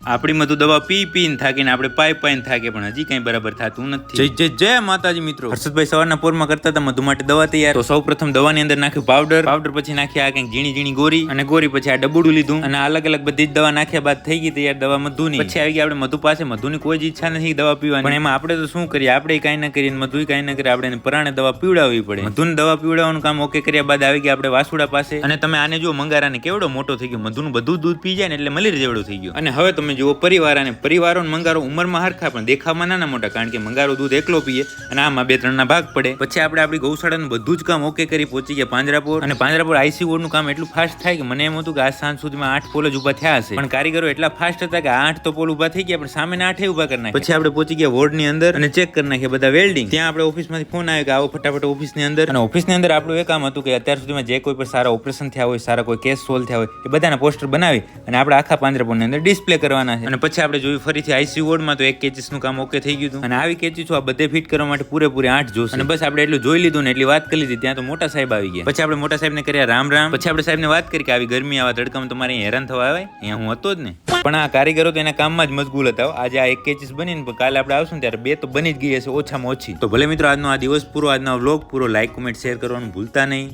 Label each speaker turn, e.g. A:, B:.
A: આપણી મધુ દવા પી પીને થાકીને આપણે પાઈને થાકે પણ હજી કઈ બરાબર થતું નથી. જય જય જય માતાજી મિત્રો. હર્ષદભાઈ સવારના પોરમાં કરતા હતા મધુ માટે દવા તૈયાર. તો સૌ પ્રથમ દવાની અંદર નાખ્યું પાવડર પછી નાખ્યા આ કઈક ઝીણી ઝીણી ગોરી અને ગોરી પછી આ ડબુડું લીધું અને અલગ અલગ બધી જ દવા નાખ્યા બાદ થઈ ગઈ તૈયાર દવા મધુની. પછી આવી ગઈ આપણે મધુ પાસે. મધુની કોઈ જ ઈચ્છા નથી દવા પીવાની, પણ એમાં આપણે તો શું કરીએ, આપણે કઈ ના કરીએ મધુ કઈ ના કરીએ, આપણે પરાણે દવા પીવડાવવી પડે. મધુને દવા પીવડાવવાનું કામ ઓકે કર્યા બાદ આવી ગયા આપણે વાસુડા પાસે. અને તમે આને જો મંગારાને કેવડો મોટો થઈ ગયો, મધુનું બધું દૂધ પી જાય ને એટલે મલેર જેવડો થઈ ગયો. અને હવે તમે જુઓ પરિવારો મંગારો ઉંમરમાં હરખા પણ દેખાવમાં નાના મોટા, કારણ કે મંગારો દૂધ એકલો પીએ અને આમાં 2-3 ના ભાગ પડે. પછી આપણે આપણી ગૌશાળાનું બધું જ કામ ઓકે કરી પહોંચી ગયા પાંજરાપોર. અને પાંજરાપોર આઈસી વોર્ડનું કામ એટલું ફાસ્ટ થાય કે મને એમ હતું કે આજ સાંજ સુધીમાં 8 પોલ જ ઉભા થયા હશે, પણ કારીગરો એટલા ફાસ્ટ હતા કે 8 તો પોલ ઉભા થઈ ગયા, પણ સામે 8 ઉભા કરી નાખ્યા. પછી આપણે પહોંચી ગયા વોર્ડની અંદર અને ચેક કરી નાખ્યા બધા વેલ્ડિંગ. ત્યાં આપણે ઓફિસમાંથી ફોન આવ્યો કે આવો ફટાફટ ઓફિસની અંદર. અને ઓફિસની અંદર આપણું એ કામ હતું કે અત્યાર સુધીમાં જે કોઈ પણ સારા ઓપરેશન થયા હોય, સારા કોઈ કેસ સોલ્વ થયા હોય, એ બધાના પોસ્ટર બનાવી અને આપણે આખા પાંજરાપોરની અંદર ડિસ્પ્લે કરવાના છે. અને પછી આપણે જોયું ફરીથી આઈસી વોર્ડમાં તો 1 કેચીસનું કામ ઓકે થઈ ગયું હતું. અને આવી કેચીસો આ બધે ફિટ કરવા માટે પૂરેપૂરી 8 જોશે. અને બસ આપણે એટલું જોઈ લીધું ને એટલી વાત કરી લીધી. ત્યાં તો મોટા સાહેબ આવી ગયા. પછી આપણે મોટા સાહેબને કર્યા રામ રામ. પછી આપણે સાહેબને વાત કરી કે આવી ગરમી આવા તડકામાં તમારે હેરાન થવા આવે, અહીંયા હું હતો જ ને. પણ આ કારીગરો તો એના કામમાં જ મશગુલ હતા. આજે આ 1 કેચીસ બનીને કાલે આપણે આવશું ને ત્યારે 2 તો બની જ ગઈ હશે ઓછામાં ઓછી. તો ભલે મિત્રો આજનો આ દિવસ પૂરો, આજનો વ્લોગ પૂરો લાઈક કોમેન્ટ શેર કરવાનું ભૂલતા નહીં.